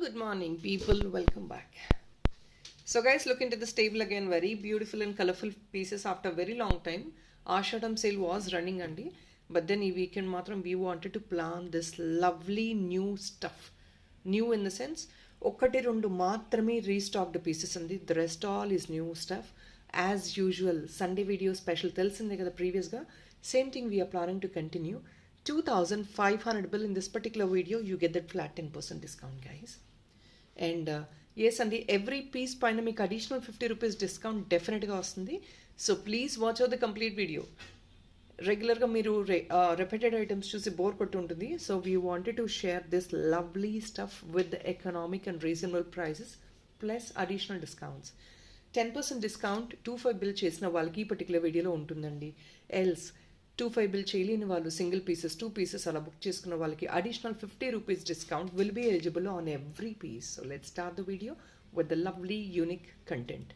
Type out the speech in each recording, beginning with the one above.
Good morning, people. Welcome back. So, guys, look into this table again. Very beautiful and colorful pieces after a very long time. Ashadam sale was running, Andy, but then this weekend, matram, we wanted to plan this lovely new stuff. New in the sense, ఒక్కటి రెండు మాత్రమే restocked pieces అండి. The rest all is new stuff. As usual Sunday video special తెలిసిందే కదా ప్రీవియస్గా. Same thing we're planning to continue. 2,500 bill in this particular video, you get that flat 10% discount, guys. And yes, and every piece paina meeku additional 50 rupees discount definitely ga vastundi. So please watch out the complete video. Regular ga meeru repeated items chusi bore kottu untundi. So we wanted to share this lovely stuff with the economic and reasonable prices plus additional discounts. 10% discount 25 bill chesina vallaki particular video lo untundandi. Else 25 bill చేయలేని వాళ్ళు single pieces 2 pieces అలా book చేసుకున్న వాళ్ళకి additional 50 rupees discount will be eligible on every piece. So let's start the video with the lovely unique content.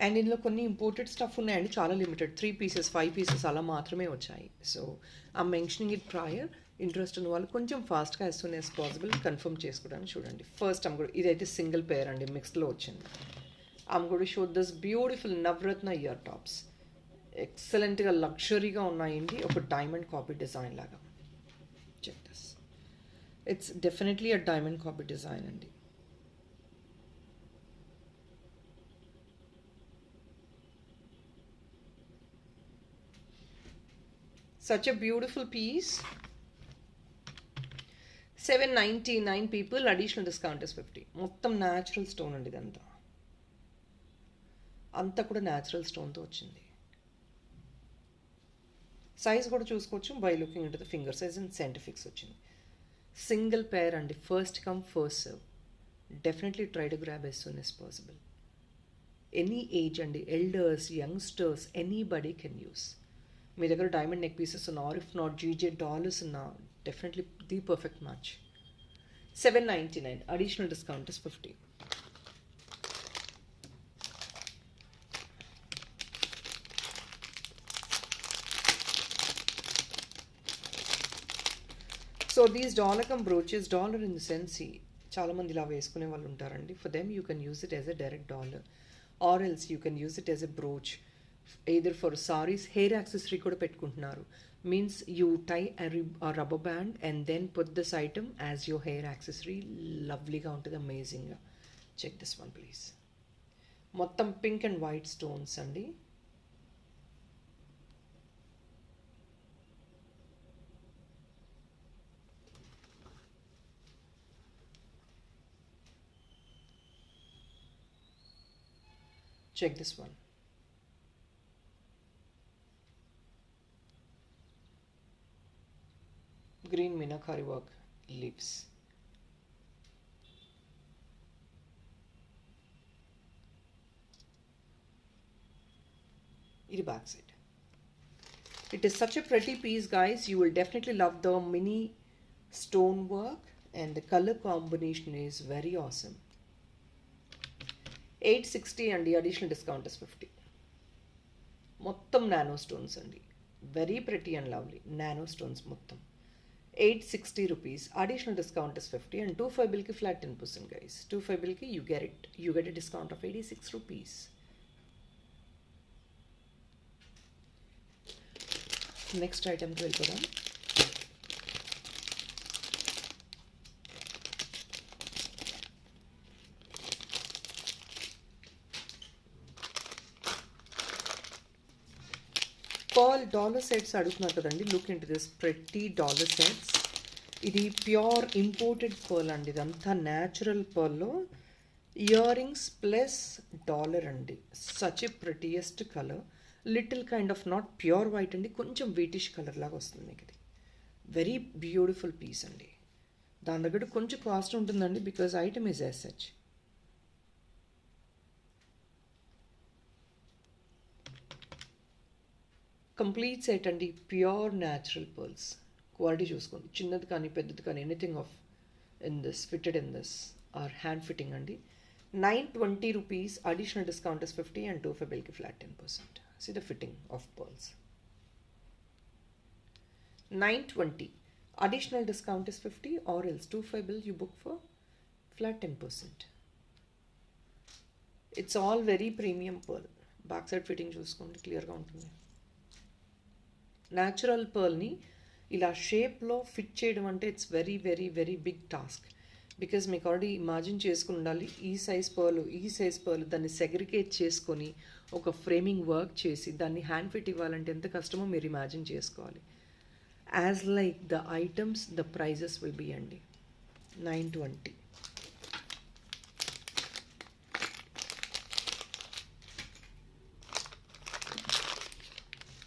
And ఇందులో కొన్ని imported stuff ఉన్నాయండి, చాలా limited 3 pieces 5 pieces అలా మాత్రమే వచ్చాయి. So I mentioning it prior. Interest ఉన్న వాళ్ళు కొంచెం ఫాస్ట్గా as soon as possible confirm చేసుకోవడానికి చూడండి. ఫస్ట్ ఇదైతే సింగిల్ పేర్ అండి, మిక్స్డ్లో వచ్చింది. I'm gonna show this beautiful Navaratna ear tops. ఎక్సలెంట్గా లగ్జరీగా ఉన్నాయండి, ఒక డైమండ్ కాపీ డిజైన్ లాగా. Check this, it's definitely a diamond copy design అండి. Such a beautiful piece. 799 people, additional discount is 50. మొత్తం న్యాచురల్ స్టోన్ అండి ఇదంతా. అంతా కూడా న్యాచురల్ స్టోన్తో వచ్చింది. సైజ్ కూడా చూసుకోవచ్చు by looking into the finger size and సైంటిఫిక్స్ వచ్చింది. సింగిల్ పేర్ అండి, first come first serve. Definitely try to grab as soon as possible. Any age అండి, elders, youngsters, anybody can use. మీ దగ్గర డైమండ్ నెక్ పీసెస్ ఉన్నా or if not GJ dollars ఉన్నా definitely the perfect match. 799 additional discount is 50. So these dollar come brooches, dollar in the sense చాలామంది ఇలా వేసుకునే వాళ్ళు ఉంటారండి. For them you can use it as a direct dollar or else you can use it as a brooch. Either for saris, hair accessory కూడా పెట్టుకుంటున్నారు. Means you tie rubber band and then put this item as your hair accessory. లవ్లీగా ఉంటుంది, అమేజింగ్గా. Check this one please. మొత్తం pink and white stones అండి. Check this one. Green Meenakari work leaves. It back side. It is such a pretty piece, guys. You will definitely love the mini stone work and the color combination is very awesome. 860 అండి, additional discount is 50. మొత్తం nano stones అండి, very pretty and lovely nano stones మొత్తం. 860 rupees, additional discount is 50 and 25 బిల్కి flat 10% guys. 25 బిల్కి you get a discount of 86 rupees. Next ఐటమ్కి వెళ్ళిపోదాం. Pearl dollar sets అడుగుతున్నారు కదండి. Look into this pretty dollar sets. ఇది pure imported pearl అండి, ఇదంతా న్యాచురల్ పర్ల్లో ఇయర్ రింగ్స్ ప్లస్ డాలర్ అండి. Such a prettiest colour, little kind of not pure white అండి, కొంచెం వీటిష్ కలర్ లాగా వస్తుంది మీకు. ఇది వెరీ బ్యూటిఫుల్ పీస్ అండి. దాని దగ్గర కొంచెం కాస్ట్ ఉంటుందండి because item is as such. Complete set అండి, ప్యూర్ న్యాచురల్ పర్ల్స్. క్వాలిటీ చూసుకోండి, చిన్నది కానీ పెద్దది కానీ anything of in this fitted in this or hand fitting అండి. 920 rupees, additional discount is 50 and 25 bill ki flat 10%. See the fitting of pearls. 920 Additional discount is 50, or else 25 bill you book for flat 10%. It's all very premium pearl. Back side fitting చూసుకోండి, క్లియర్గా ఉంటుంది. Natural పర్ల్ని ఇలా షేప్లో fit చేయడం అంటే it's very very very big task. Because మీకు already imagine చేసుకుని ఉండాలి, ఈ సైజ్ పర్ల్ దాన్ని సెగ్రిగేట్ చేసుకొని ఒక ఫ్రేమింగ్ వర్క్ చేసి దాన్ని హ్యాండ్ ఫిట్ ఇవ్వాలంటే ఎంత కష్టమో మీరు ఇమాజిన్ చేసుకోవాలి. As like the items the prices will be అండి. 920.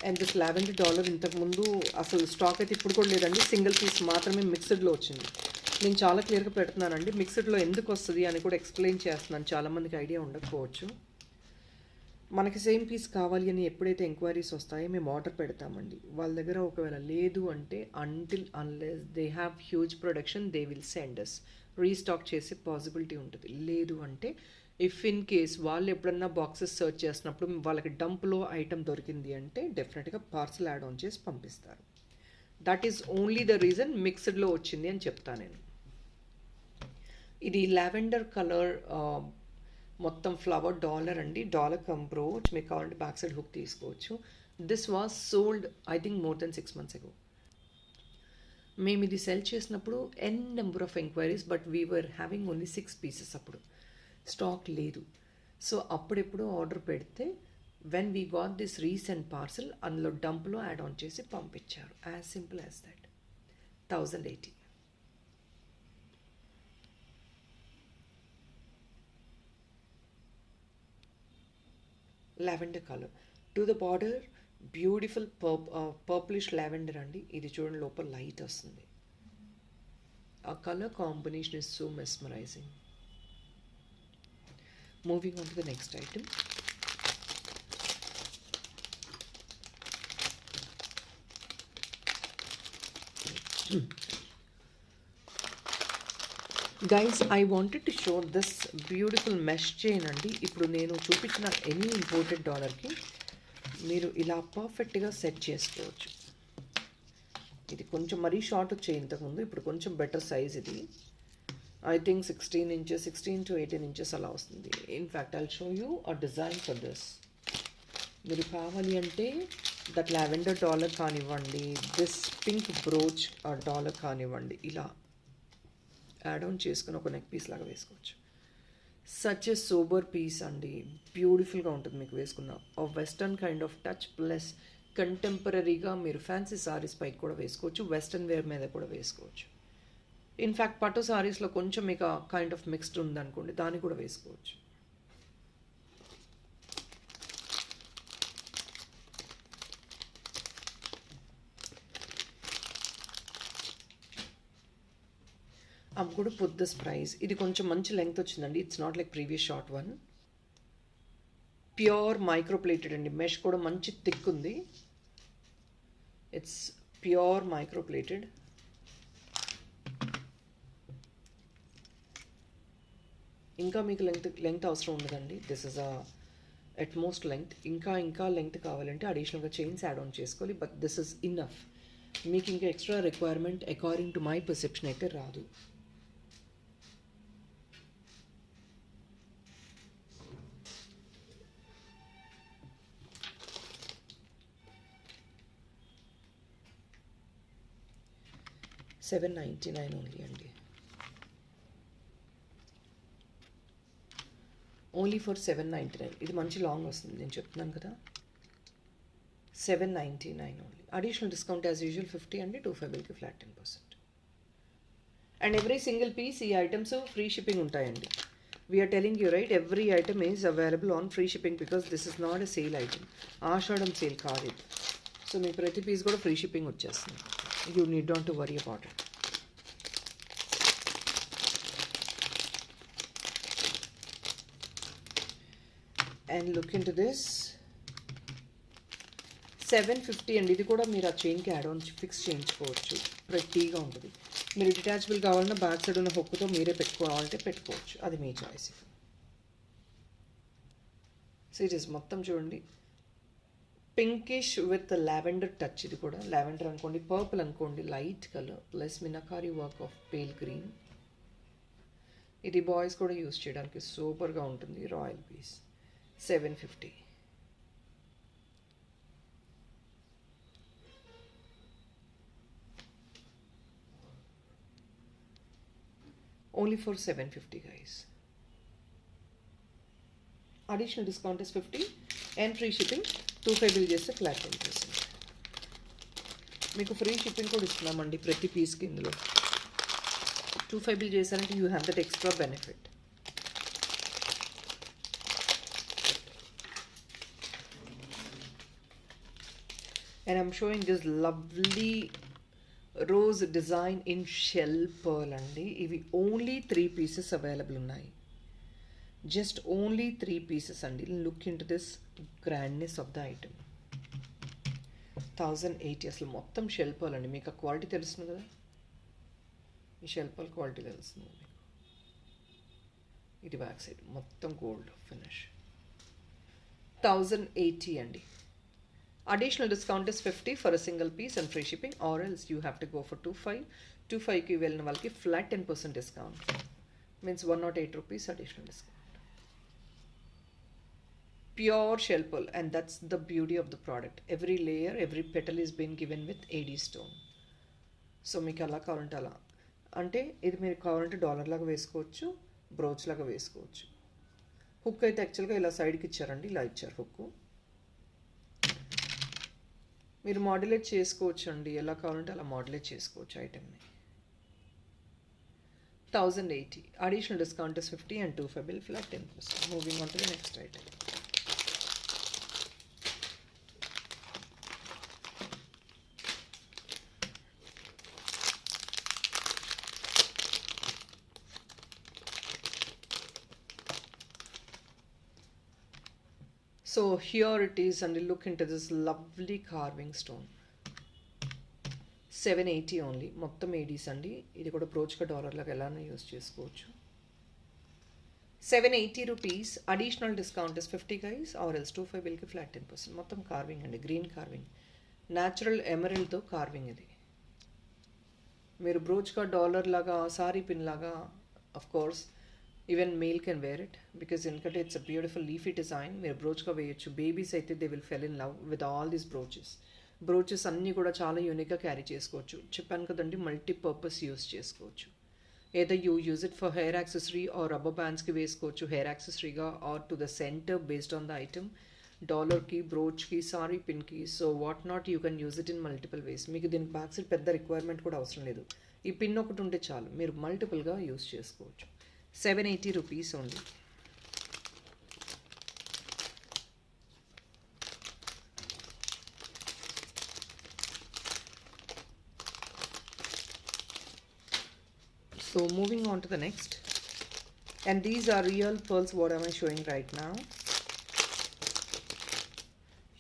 అండ్ దిస్ $11 ఇంతకుముందు అసలు స్టాక్ అయితే ఇప్పుడు కూడా లేదండి, సింగిల్ పీస్ మాత్రమే మిక్స్డ్లో వచ్చింది. నేను చాలా క్లియర్గా పెడుతున్నానండి, మిక్స్డ్లో ఎందుకు వస్తుంది అని కూడా ఎక్స్ప్లెయిన్ చేస్తున్నాను, చాలామందికి ఐడియా ఉండకపోవచ్చు. మనకి సేమ్ పీస్ కావాలి అని ఎప్పుడైతే ఎంక్వైరీస్ వస్తాయో మేము ఆర్డర్ పెడతామండి. వాళ్ళ దగ్గర ఒకవేళ లేదు అంటే unless they have huge production they will send us, restock చేసే పాసిబిలిటీ ఉంటుంది. లేదు అంటే ఇఫ్ ఇన్ కేస్ వాళ్ళు ఎప్పుడన్నా బాక్సెస్ సర్చ్ చేసినప్పుడు వాళ్ళకి డంప్లో ఐటమ్ దొరికింది అంటే డెఫినెట్గా పార్సల్ యాడ్ ఆన్ చేసి పంపిస్తారు. That is only the reason మిక్స్డ్లో వచ్చింది అని చెప్తాను నేను. ఇది లావెండర్ కలర్ మొత్తం ఫ్లవర్ డాలర్ అండి, డాలర్ కమ్ బ్రోచ్. మీకు కావాలంటే బ్యాక్ సైడ్ హుక్ తీసుకోవచ్చు. This was sold I think more than 6 months ago. మేము ఇది సెల్ చేసినప్పుడు number of enquiries, but we were having only 6 pieces. అప్పుడు స్టాక్ లేదు. సో అప్పుడెప్పుడు ఆర్డర్ పెడితే when we got this recent parcel అందులో డంప్లో యాడ్ ఆన్ చేసి పంపించారు. As simple as that. 1080. Lavender colour to the border, beautiful purplish lavender అండి. ఇది చూడండి, లోపల లైట్ వస్తుంది. ఆ colour combination is so mesmerising. Moving on to the next item. Guys, I wanted to show this beautiful mesh chain అండి. ఇప్పుడు నేను చూపించిన ఎనీ ఇంపోర్టెడ్ డాలర్కి మీరు ఇలా పర్ఫెక్ట్గా సెట్ చేసుకోవచ్చు. ఇది కొంచెం మరీ షార్ట్ వచ్చే ఇంతకుముందు, ఇప్పుడు కొంచెం బెటర్ సైజ్. ఇది I think 16 to 18 inches అలా వస్తుంది. In fact I'll show you a design for this. మీరు కావాలి అంటే దట్ లావెండర్ డాలర్ కానివ్వండి, దిస్ పింక్ బ్రోచ్ డాలర్ కానివ్వండి, ఇలా యాడ్ ఆన్ చేసుకుని ఒక నెక్ పీస్ లాగా వేసుకోవచ్చు. సచ్ ఎ సోబర్ పీస్ అండి, బ్యూటిఫుల్గా ఉంటుంది మీకు వేసుకున్న. Western kind of touch plus కంటెంపరీగా మీరు ఫ్యాన్సీ సారీస్ పైకి కూడా వేసుకోవచ్చు, వెస్టర్న్ వేర్ మీద కూడా వేసుకోవచ్చు. ఇన్ఫ్యాక్ట్ పట్టు సారీస్లో కొంచెం మీకు కైండ్ ఆఫ్ మిక్స్డ్ ఉందనుకోండి, దాన్ని కూడా వేసుకోవచ్చు. I'm going to put this price. ఇది కొంచెం మంచి లెంగ్త్ వచ్చిందండి. It's not like previous short one. Pure microplated అండి, మెష్ కూడా మంచి థిక్ ఉంది. It's pure microplated. ఇంకా మీకు లెంగ్త్ అవసరం ఉండదండి. This is at most length. ఇంకా లెంగ్త్ కావాలంటే అడిషనల్గా చైన్స్ యాడ్ ఆన్ చేసుకోవాలి, బట్ దిస్ ఇస్ ఇన్నఫ్. మీకు ఇంకా extra requirement according to my perception అయితే రాదు. $799 ఓన్లీ అండి. Only for $799. ఇది మంచి లాంగ్ వస్తుంది, నేను చెప్తున్నాను కదా. $799 only. Additional discount as usual 50 అండి. 25 బిల్కి flat 10%. And every single piece ఈ ఐటమ్స్ ఫ్రీ షిప్పింగ్ ఉంటాయండి. We're telling you right, every item is available on free shipping because this is not a sale item. Ashadam sale కాదు ఇది. So మీ ప్రతి piece కూడా free shipping వచ్చేస్తుంది. You need not to worry about it. And look in to this $750 అండి. ఇది కూడా మీరు ఆ చైన్కి యాడ్ ఆన్ ఫిక్స్ చేయించుకోవచ్చు, ప్రెట్టీగా ఉంటుంది. మీరు డిటాచబుల్ కావాలన్నా బ్యాక్ సైడ్ ఉన్న హుక్తో మీరే పెట్టుకోవాలంటే పెట్టుకోవచ్చు, అది మీ చాయిస్. సీరియస్ మొత్తం చూడండి, పింకిష్ విత్ లావెండర్ టచ్. ఇది కూడా లావెండర్ అనుకోండి, పర్పుల్ అనుకోండి, light colour plus meenakari work of pale green. ఇది బాయ్స్ కూడా యూస్ చేయడానికి సూపర్గా ఉంటుంది. Royal piece 750. Only for 750 guys. Additional discount is 50 and free shipping. 25 bill చేస్తే ఫ్లాట్ 10%. మీకు ఫ్రీ షిప్పింగ్ కూడా ఇస్తున్నామండి ప్రతి పీస్కి. ఇందులో 25 బిల్ చేశారంటే you have that extra benefit. And I'm showing this lovely rose design in shell pearl అండి. ఇవి ఓన్లీ 3 పీసెస్ అవైలబుల్ ఉన్నాయి. జస్ట్ ఓన్లీ 3 పీసెస్ అండి. Look in to this grandness of the item. 1080. అసలు మొత్తం షెల్ పర్ల్ అండి. మీకు ఆ quality తెలుస్తుంది కదా, ఈ షెల్ పర్ల్ క్వాలిటీ తెలుస్తుంది మీకు. ఇది బ్యాక్ సైడ్ మొత్తం గోల్డ్ ఫినిష్. 1080 అండి. Additional discount is 50 for a single piece and free shipping, or else you have to go for 25. 25 ki velna valki flat 10% discount. Means 108 rupees additional discount. Pure shell pearl, and that's the beauty of the product. Every layer, every petal is been given with AD stone. So meeku ala kavalante ala. Ante idi meer kavalante dollar laga vesukochu, brooch laga vesukochu. Hook aithe actually ga ila side ki ichcharandi, ila ichcharu hook. మీరు modulate చేసుకోవచ్చు అండి, ఎలా కావాలంటే అలా modulate చేసుకోవచ్చు ఐటెంని. 1080. Additional discount is 50 and 25 bill flat 10%. Moving on to the next item. So here it is, and look into this lovely carving stone. 780 only. మొత్తం 80s అండి. ఇది కూడా బ్రోచ్గా డాలర్ లాగా ఎలానో యూస్ చేసుకోవచ్చు. 780 rupees. Additional discount is 50 guys, or else 25 బిల్కి flat 10%. మొత్తం carving అండి, గ్రీన్ కార్వింగ్, న్యాచురల్ ఎమరల్డ్తో కార్వింగ్ ఇది. మీరు బ్రోచ్గా డాలర్ లాగా, సారీ పిన్ లాగా, of course even male can wear it, because ఎందుకంటే it's a beautiful leafy design. మీరు బ్రోచ్గా వేయచ్చు. బేబీస్ అయితే they will fell in love with all these brooches. Brooches అన్నీ కూడా చాలా యూనిక్గా క్యారీ చేసుకోవచ్చు. చెప్పాను కదండి, మల్టీపర్పస్ యూస్ చేసుకోవచ్చు. ఏదో you use it for hair accessory or rubber బ్యాండ్స్కి వేసుకోవచ్చు, హెయిర్ యాక్సెసరీగా, or to the centre based on the item. డాలర్కి, బ్రోచ్కి, సారీ పిన్కి, so what not you can use it in multiple ways. మీకు దీనికి బ్యాక్ సైడ్ పెద్ద రిక్వైర్మెంట్ కూడా అవసరం లేదు. ఈ పిన్ ఒకటి ఉంటే చాలు, మీరు మల్టిపుల్గా యూజ్ చేసుకోవచ్చు. 780 rupees only. So moving on to the next, and these are real pearls. What am I showing right now?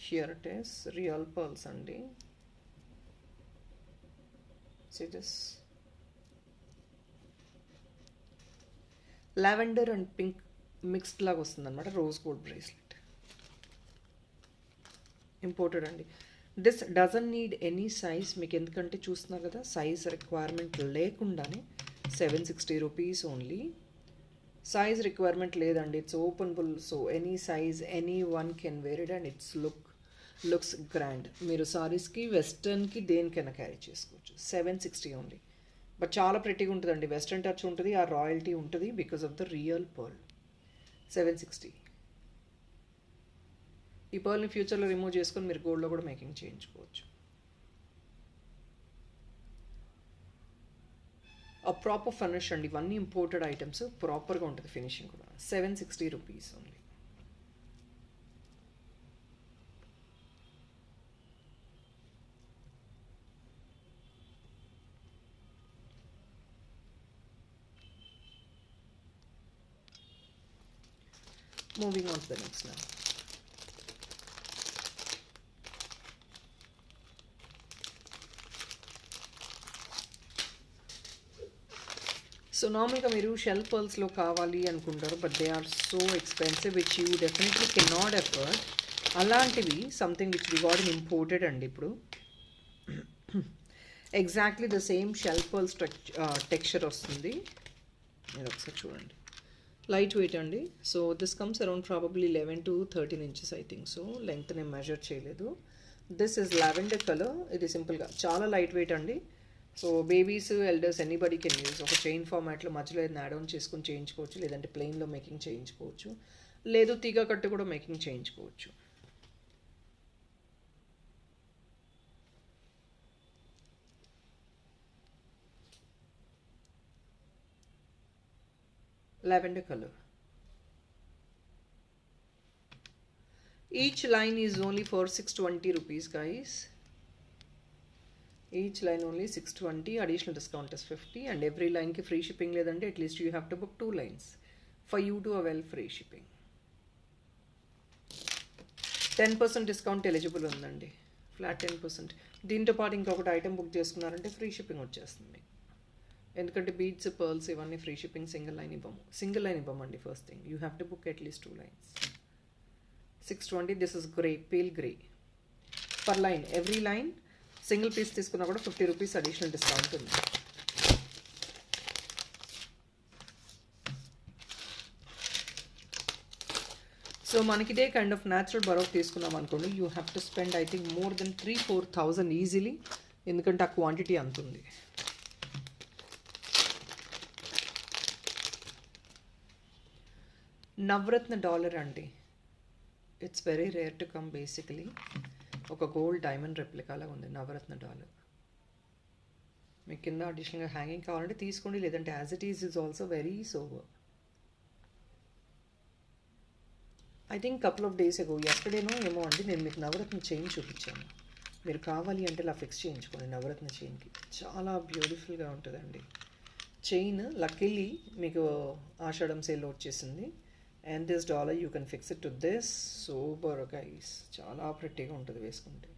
Here it is, real pearls andi. See this lavender and pink mixed లాగా వస్తుంది అనమాట. Rose gold bracelet imported అండి. This doesn't need any size. మీకు ఎందుకంటే చూస్తున్నారు కదా, size requirement లేకుండానే 760 rupees only. Size requirement లేదండి, it's openable. So any size, anyone can wear it, and it's looks grand. మీరు సారీస్కి, వెస్టర్న్కి, దేనికైనా క్యారీ చేసుకోవచ్చు. 760 ఓన్లీ. బట్ చాలా ప్రెట్టీగా ఉంటుందండి. వెస్ట్రన్ టచ్ ఉంటుంది, ఆ రాయల్టీ ఉంటుంది because of the real pearl. 760. ఈ పర్ల్ని ఫ్యూచర్లో రిమూవ్ చేసుకొని మీరు గోల్డ్లో కూడా మేకింగ్ చేయించుకోవచ్చు. ఆ ప్రాపర్ ఫినిష్ అండి. ఇవన్నీ ఇంపోర్టెడ్ ఐటమ్స్, ప్రాపర్గా ఉంటుంది ఫినిషింగ్ కూడా. 760 rupees only. Moving on to the next now. So నార్మల్గా మీరు షెల్ పర్ల్స్లో కావాలి అనుకుంటారు, but they are so expensive which you definitely can not afford. అలాంటివి something which we got in imported అండి ఇప్పుడు. Exactly the same shell pearl texture వస్తుంది. మీరు ఒకసారి చూడండి, లైట్ వెయిట్ అండి. So this comes around probably 11 to 13 inches I think. So length నేను measure చేయలేదు. This is lavender colour. ఇది సింపుల్గా చాలా లైట్ వెయిట్ అండి. So babies, elders, anybody can use. ఒక చైన్ ఫార్మాట్లో మధ్యలో ఏదైనా యాడ్ ఆన్ చేసుకుని చేయించుకోవచ్చు, లేదంటే ప్లెయిన్లో మేకింగ్ చేయించుకోవచ్చు, లేదు తీగ కట్టు కూడా మేకింగ్ చేయించుకోవచ్చు. Lavender colour. Each line is only for 620 rupees, guys. Each line only 620. Additional discount is 50, and every line ki free shipping ledante at least you have to book 2 lines for you to avail free shipping. 10% discount eligible undandi, flat 10%. దీంతో పాటు ఇంకొకటి item book చేసుకున్నారంటే free shipping వచ్చేస్తుంది మీకు. ఎందుకంటే beads, pearls ఇవన్నీ free shipping. Single line ఇవ్వమండి. First thing you have to book at least 2 lines. 620. This is grey, pale grey. Per line, every line single piece తీసుకున్నా కూడా 50 rupees అడిషనల్ డిస్కౌంట్ ఉంది. So మనకి ఇదే కైండ్ ఆఫ్ న్యాచురల్ బరోక్ తీసుకున్నాం అనుకోండి, you have to spend I think more than 3,000-4,000 easily. ఎందుకంటే ఆ quantity అంత ఉంది. నవరత్న డాలర్ అండి. It's very rare to come. Basically ఒక గోల్డ్ డైమండ్ రెప్లికాలా ఉంది నవరత్న డాలర్. మీకు కింద అడిషనల్గా హ్యాంగింగ్ కావాలంటే తీసుకోండి, లేదంటే as it is also very sober. I think couple of days ago, ఎస్టర్డేనో ఏమో అండి, నేను మీకు నవరత్న చైన్ చూపించాను. మీరు కావాలి అంటే ఇలా ఫిక్స్ చేయించుకోండి. నవరత్న చైన్కి చాలా బ్యూటిఫుల్గా ఉంటుందండి చైన్. లక్కీలీ మీకు ఆషాఢం సేల్లో వచ్చేసింది. And this dollar you can fix it to this. Super guys, చాలా ప్రెట్టీగా ఉంటుంది వేసుకుంటే.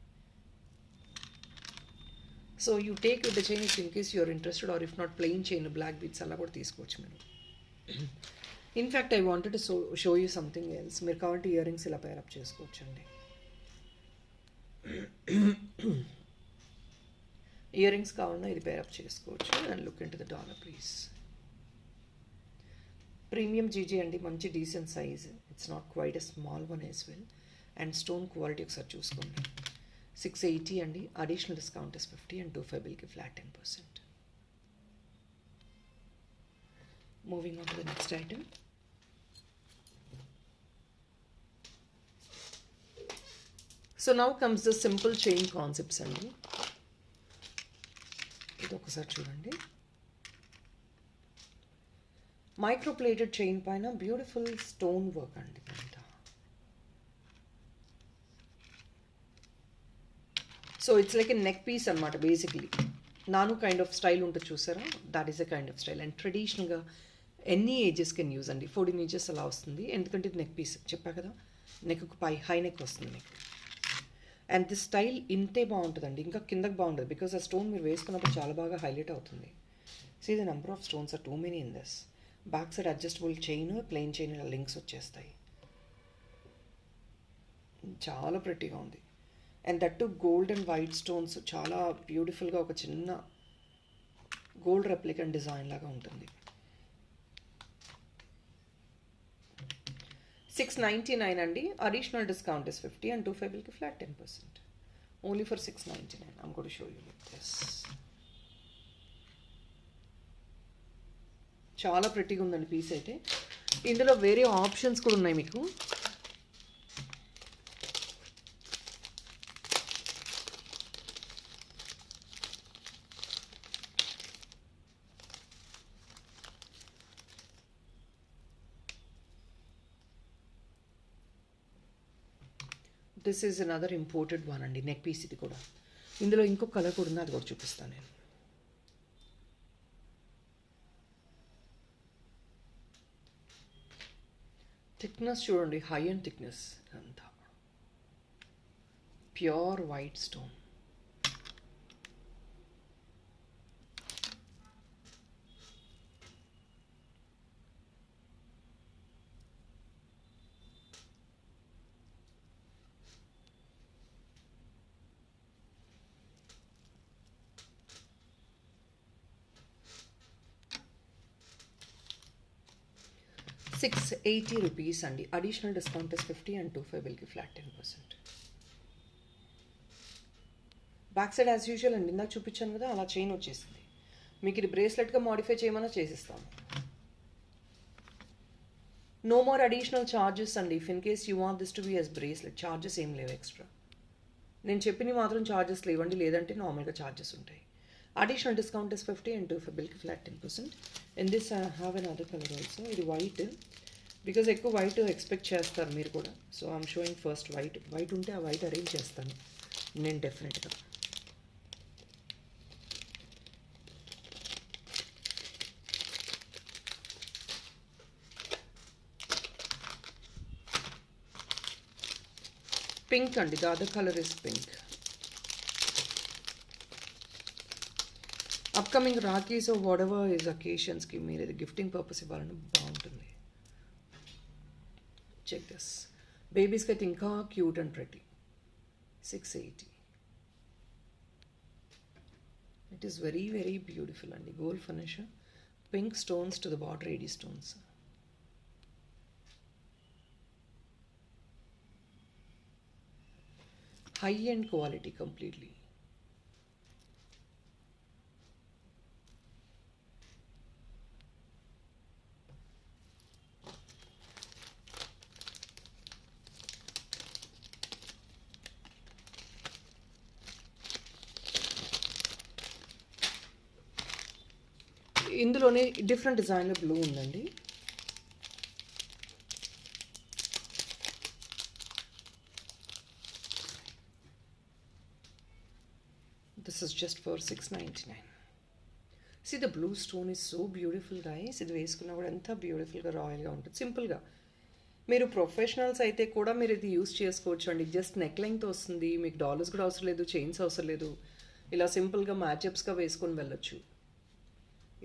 So you take with the chain if in case you're interested, or if not plain chain, black beads అలా కూడా తీసుకోవచ్చు మీరు. In fact I wanted to show you something else. మీరు కావాలంటే ఇయర్ రింగ్స్ ఇలా పేరప్ చేసుకోవచ్చు అండి. ఇయర్ రింగ్స్ కావాలన్నా ఇది పేరప్ చేసుకోవచ్చు. And look in to the dollar please. Premium GG అండి, మంచి decent size. It's not quite a small one as well. And stone quality ఒకసారి చూసుకోండి. 680 అండి. అడిషనల్ డిస్కౌంట్ ఇస్ 50, అండ్ 250కి flat 10%. Moving on to the next item. So now comes the simple chain concepts అండి. ఇది ఒకసారి చూడండి. Microplated chain పైన beautiful stone work అండి. అంతా so it's like a neck piece అనమాట బేసిక్లీ. నాను కైండ్ ఆఫ్ స్టైల్ ఉంటుంది చూసారా, that is a kind of style. And ట్రెడిషనల్గా ఎనీ ఏజెస్ కెన్ యూజ్ అండి. 14 inches అలా వస్తుంది. ఎందుకంటే ఇది నెక్ పీస్ చెప్పా కదా, నెక్కు పై హై నెక్ వస్తుంది మీకు. అండ్ దిస్ స్టైల్ ఇంతే బాగుంటుందండి, ఇంకా కిందకి బాగుంటుంది. బికాస్ ఆ స్టోన్ మీరు వేసుకున్నప్పుడు చాలా బాగా హైలైట్ అవుతుంది. See the number of stones are too many in this. Back side adjustable chain, plain chain ఇలా లింక్స్ వచ్చేస్తాయి. చాలా ప్రెట్టీగా ఉంది. And that to gold and white stones చాలా బ్యూటిఫుల్గా ఒక చిన్న గోల్డ్ రెప్లికన్ డిజైన్ లాగా ఉంటుంది. 699 అండి. అడిషనల్ డిస్కౌంట్ ఇస్ 50, అండ్ 250కి flat 10%. Only for 699. I'm going to show you like this. చాలా ప్రెట్టీగా ఉందండి పీస్ అయితే. ఇందులో వేరే ఆప్షన్స్ కూడా ఉన్నాయి మీకు. This is another imported one అండి, నెక్ పీస్ ఇది కూడా. ఇందులో ఇంకొక కలర్ కూడా ఉంది, అది కూడా చూపిస్తాను నేను. థిక్నెస్ చూడండి, హై అండ్ థిక్నెస్ అంతా. Pure white stone. 680 rupees అండి. అడిషనల్ డిస్కౌంట్ ఇస్ 50 and 25 బిల్కి flat 10%. Back side as usual అండి, ఇందాక చూపించాను కదా అలా చైన్ వచ్చేసింది. మీకు ఇది బ్రేస్లెట్గా మాడిఫై చేయమన్నా చేసిస్తాము. నో మోర్ అడిషనల్ ఛార్జెస్ అండి. If in case you want this to be as bracelet, charges ఏం లేవు ఎక్స్ట్రా. నేను చెప్పినవి మాత్రం ఛార్జెస్ లేవండి, లేదంటే నార్మల్గా ఛార్జెస్ ఉంటాయి. అడిషనల్ డిస్కౌంట్ ఇస్ 50 and 25 బిల్కి flat 10%. In this I have another colour also. ఇది వైట్, బికాజ్ ఎక్కువ వైట్ ఎక్స్పెక్ట్ చేస్తారు మీరు కూడా. So I'm showing first white. White ఉంటే ఆ వైట్ అరేంజ్ చేస్తాను నేను డెఫినెట్గా. పింక్ అండి, the other colour is pink. Upcoming rakhis or whatever is అకేషన్స్కి మీరు ఇది గిఫ్టింగ్ పర్పస్ ఇవ్వాలని బాగుంటుంది. Check this. బేబీస్కి అయితే ఇంకా cute and pretty. 680. It is very very beautiful అండి. Gold finish, pink stones to the border, AD stones. High and quality completely. ఇందులోనే డిఫరెంట్ డిజైన్లో బ్లూ ఉందండి. This is just for 699. See, the blue stone is so beautiful, guys. ఇది వేసుకున్నా కూడా ఎంత బ్యూటిఫుల్గా రాయల్గా ఉంటుంది. సింపుల్గా మీరు ప్రొఫెషనల్స్ అయితే కూడా మీరు ఇది యూస్ చేసుకోవచ్చు అండి. జస్ట్ నెక్ లెంగ్త్ వస్తుంది, మీకు డాలర్స్ కూడా అవసరం లేదు, చైన్స్ అవసరం లేదు. ఇలా సింపుల్గా మ్యాచప్స్గా వేసుకొని వెళ్ళొచ్చు.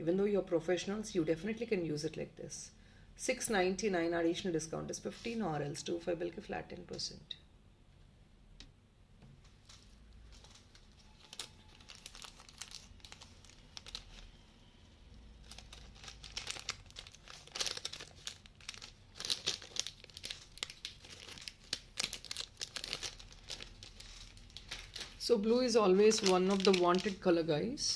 Even though you're professionals, you definitely can use it like this. 699 additional discount is 15 or else 25 bilki flat 10%. So blue is always one of the wanted color, guys.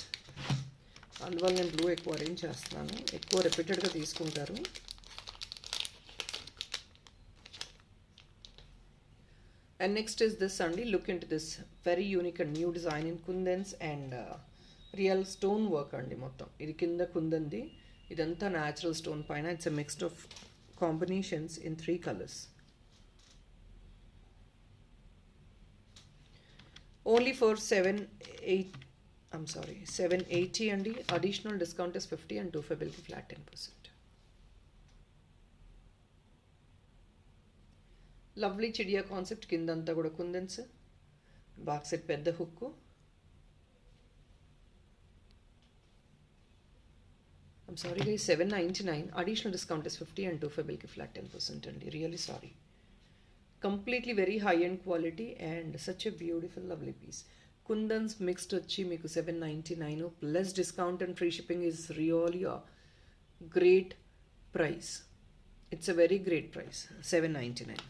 అందువల్ల నేను బ్లూ ఎక్కువ అరేంజ్ చేస్తున్నాను, ఎక్కువ రిపీటెడ్గా తీసుకుంటారు. అండ్ నెక్స్ట్ ఇస్ దిస్ అండి. Look in to this very unique and new design in kundans and real stone work అండి. మొత్తం ఇది కింద కుందంది, ఇదంతా న్యాచురల్ స్టోన్ పైన. It's a mixed of combinations in 3 colors. Only for 780 అండి. అడిషనల్ డిస్కౌంట్ ఇస్ 50 and 25 బిల్కి ఫ్లాట్ 10%. లవ్లీ చిడియా కాన్సెప్ట్, కిందంతా కూడా కుందన్స్, బ్యాక్ సైడ్ పెద్ద హుక్కు. I'm sorry guys, 799. Additional discount is 50 and 25 బిల్కి ఫ్లాట్ 10% అండి. Really sorry. Completely very high and quality and such a beautiful lovely piece. Kundans mixed వచ్చి మీకు 799 plus discount and free shipping is really a great price. It's a very great price, 799.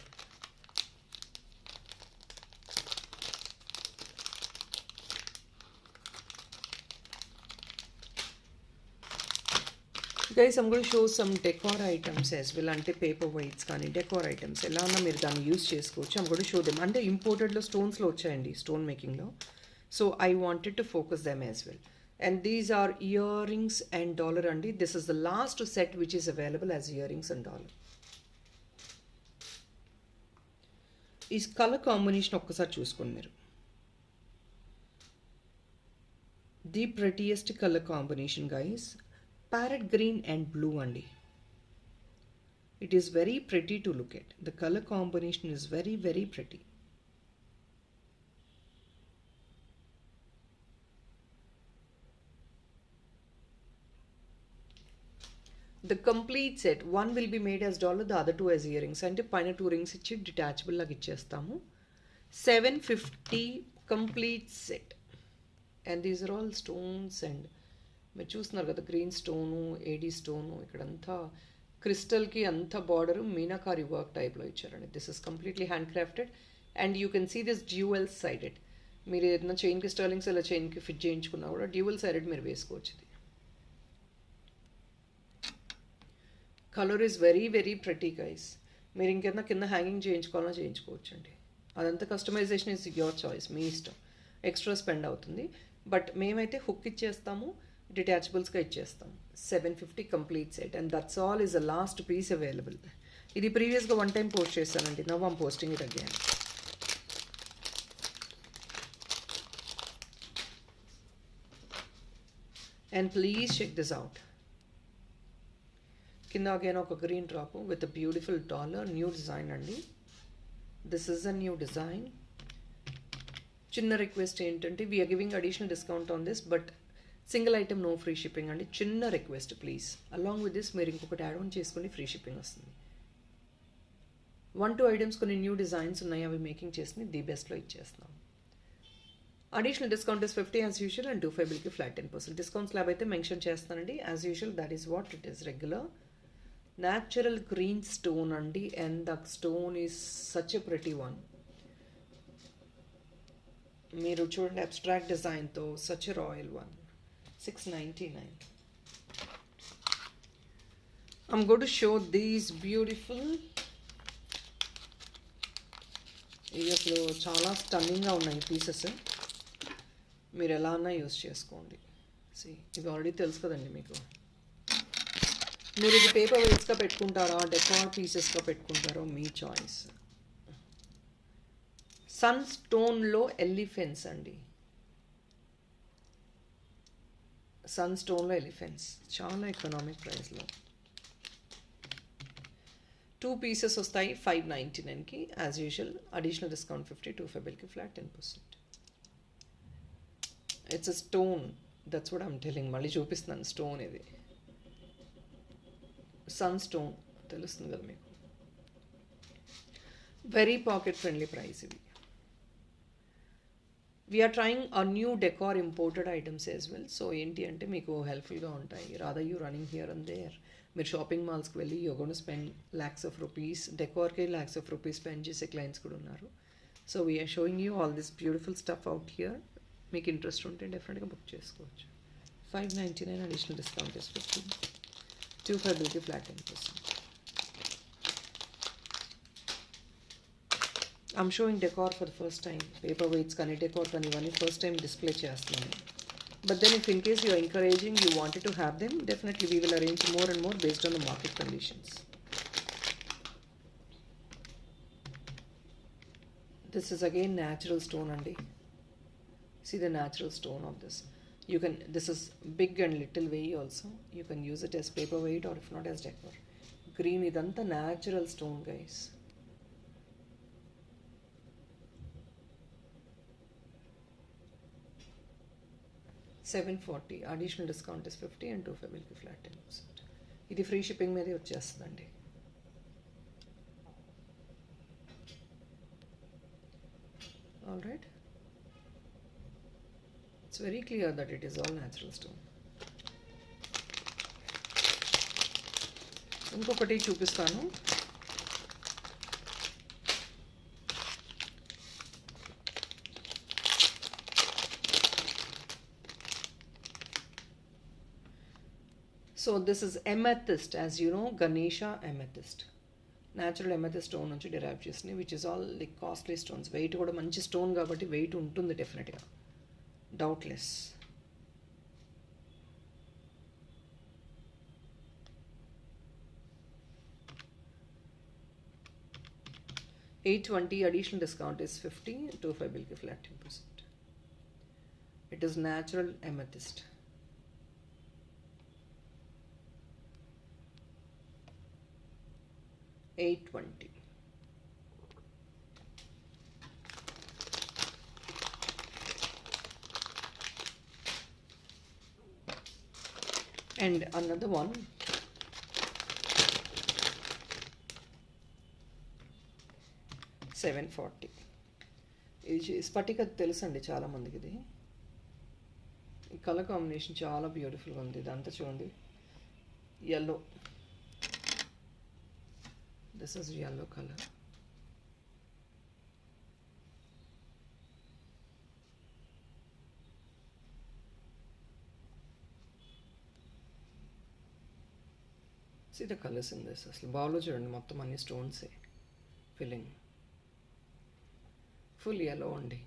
Guys I'm going to show some decor items as well. అంటే paper whites కానీ decor items ఎలా ఉన్నా మీరు దాన్ని use చేసుకోవచ్చు. I'm going to show them. అంటే ఇంపోర్టెడ్లో స్టోన్స్లో వచ్చాయండి, స్టోన్ మేకింగ్లో. So I wanted to focus them as well. And these are earrings and dollar అండి. This is the last set which is available as earrings and dollar. ఈ colour combination ఒక్కసారి చూసుకోండి మీరు. The prettiest colour combination guys. Parrot green and blue andi. It is very pretty to look at. The color combination is very very pretty. The complete set, one will be made as dollar, the other two as earrings. Ante paina 2 rings ichi detachable laga ichchestamu. 750 complete set. And these are all stones and మీరు చూస్తున్నారు కదా, green stone, ఏడీ stone, ఇక్కడంతా క్రిస్టల్కి అంత border meenakari work టైప్లో ఇచ్చారండి. This is completely handcrafted and you can see this dual sided. మీరు ఏదైనా చైన్కి స్టర్లింగ్స్ ఇలా చైన్కి ఫిట్ చేయించుకున్నా కూడా డ్యూయల్ సైడెడ్ మీరు వేసుకోవచ్చు. ఇది colour is very very pretty guys. మీరు ఇంకేదైనా కింద హ్యాంగింగ్ చేయించుకోవాలన్నా చేయించుకోవచ్చు అండి. అదంతా కస్టమైజేషన్ ఇస్ యువర్ చాయిస్, మీ ఇష్టం. ఎక్స్ట్రా స్పెండ్ అవుతుంది. బట్ మేమైతే హుక్ ఇచ్చేస్తాము, డిటాచబుల్స్గా ఇచ్చేస్తాము. 750 complete set and that's all is the last piece available. ఇది ప్రీవియస్గా 1 టైం పోస్ట్ చేస్తానండి. Now I'm posting it again. And please check this out. కింద అగైన్ ఒక green drop with beautiful dollar, new design అండి. This is a new design. చిన్న request ఏంటంటే we're giving additional discount on this, but single item no free shipping అండి. చిన్న request please. Along with this మీరు ఇంకొకటి add on చేసుకుని free shipping వస్తుంది. 1-2 items కొన్ని న్యూ డిజైన్స్ ఉన్నాయి, అవి మేకింగ్ చేసి ది బెస్ట్లో ఇచ్చేస్తున్నాం. Additional discount is 50 as usual and 25 బిల్కి ఫ్లాట్ 10%. డిస్కౌంట్ స్లాబ్ అయితే మెన్షన్ చేస్తానండి. As usual that is what it is regular. Natural green stone అండి and the stone is such a pretty one. మీరు చూడండి abstract డిజైన్తో such a royal one. 699. I'm going to show these beautiful. ఇవి అసలు చాలా స్టన్నింగ్గా ఉన్నాయి pieces. మీరు ఎలా అన్నా యూస్ చేసుకోండి. ఇవి ఆల్రెడీ తెలుసు కదండి మీకు. మీరు ఇది పేపర్ వెయిట్స్గా పెట్టుకుంటారా, డెకార్ పీసెస్గా పెట్టుకుంటారో మీ చాయిస్. సన్ స్టోన్లో ఎలిఫెంట్స్ అండి. సన్ స్టోన్లో ఎలిఫెంట్స్ చాలా ఎకనామిక్ ప్రైస్లో. 2 పీసెస్ వస్తాయి 599కి యాజ్ యూజువల్. అడిషనల్ డిస్కౌంట్ 50, 25 బిల్కి flat 10%. It's a stone, that's what I'm telling. మళ్ళీ చూపిస్తున్నాను స్టోన్. ఇది సన్ స్టోన్ తెలుస్తుంది కదా మీకు. వెరీ పాకెట్ ఫ్రెండ్లీ ప్రైస్ ఇవి. We're trying a new decor imported items as well. So ఏంటి అంటే మీకు హెల్ప్ఫుల్గా ఉంటాయి. Rather you running here and there. మీరు షాపింగ్ మాల్స్కి వెళ్ళి you're gone to spend lakhs of rupees. డెకార్కే lakhs of rupees స్పెండ్ చేసే క్లయింట్స్ కూడా ఉన్నారు. So we're showing you all this beautiful stuff out here. మీకు ఇంట్రెస్ట్ ఉంటే డెఫినెట్గా బుక్ చేసుకోవచ్చు. 599 అడిషనల్ డిస్కౌంట్ ఇస్ 50, 25 బిల్కి flat 10%. I'm showing decor for the first time. Paper weights కానీ decor కానీ ఇవన్నీ ఫస్ట్ టైం డిస్ప్లే చేస్తున్నాను. But then if in case you are encouraging, you wanted to have them, definitely we will arrange more and more based on the market conditions. This is again natural stone andi. See the natural stone of this. You can, this is big and little way also. You can use it as paperweight or if not as decor. Green idantha natural stone guys. $740. Additional discount is 50 and 25 బిల్కి flat 10%. ఇది free shipping మీదే వచ్చేస్తుందండి. All right. It's very clear that it is all natural stone. ఇంకొకటి చూపిస్తాను. So this is amethyst, as you know, Ganesha amethyst. Natural amethyst stone నుంచి derive చేసింది, which is all like costly stones. Weight కూడా మంచి stone కాబట్టి weight ఉంటుంది డెఫినెట్గా, doubtless. $820. Additional discount is 50, 25 బిల్కి flat 10%. It is natural amethyst. $820. And another one, $740. ఇది స్ఫటిక తెలుసండి చాలా మందికి. ఇది ఈ కలర్ కాంబినేషన్ చాలా బ్యూటిఫుల్గా ఉంది. ఇదంతా చూడండి, yellow This is yellow color. See the colors in this. అసలు బాల్లో చూడండి మొత్తం అన్ని స్టోన్సే ఫిల్లింగ్. ఫుల్ yellow అండి.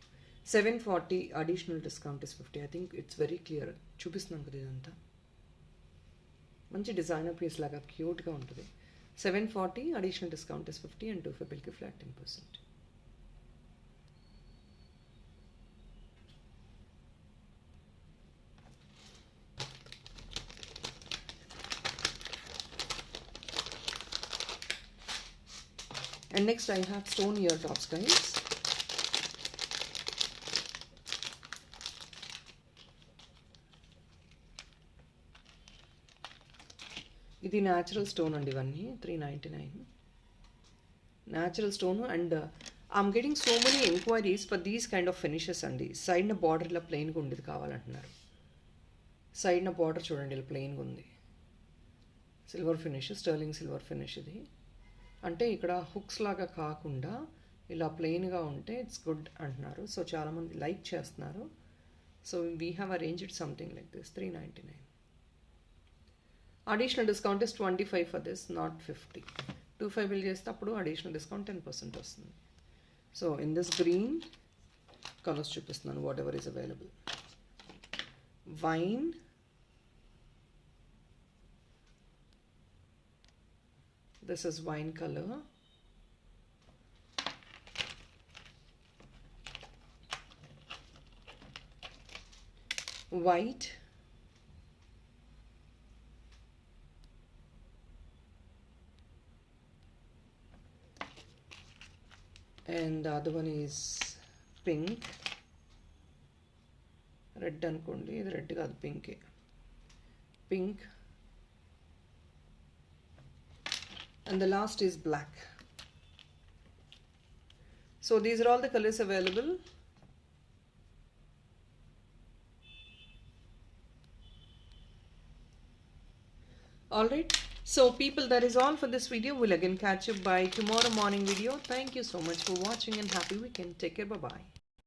740 additional discount is 50. I think it's very clear. చూపిస్తున్నాను కదా ఇదంతా. మంచి డిజైనర్ పీస్ లాగా క్యూట్గా ఉంటుంది. 740 additional discount is 50 and 2 flat 10%. And next I have stone ear tops, guys. ఇది న్యాచురల్ స్టోన్ అండి. ఇవన్నీ 399 natural stone. And I'm getting so many enquiries for these kind of finishes అండి. సైడ్న బార్డర్ ఇలా ప్లెయిన్గా ఉండేది కావాలంటున్నారు. సైడ్న బార్డర్ చూడండి ఇలా ప్లెయిన్గా ఉంది. Silver finish, sterling silver finish ఇది. అంటే ఇక్కడ హుక్స్ లాగా కాకుండా ఇలా ప్లెయిన్గా ఉంటే ఇట్స్ గుడ్ అంటున్నారు. సో చాలామంది లైక్ చేస్తున్నారు. So we have arranged something like this. 399. Additional discount is 25 for this, not 50. 25 bill చేస్తే అప్పుడు అడిషనల్ డిస్కౌంట్ 10% వస్తుంది. So in this green colours చూపిస్తున్నాను, whatever is available. Wine, this is wine color. White, and the other one is pink. Red అనుకోండి, ఇది red కాదు పింకే. Pink. And the last is black. So these are all the colors available. Alright, so people, that is all for this video. We'll again catch you by tomorrow morning video. Thank you so much for watching and happy weekend. Take care. Bye bye.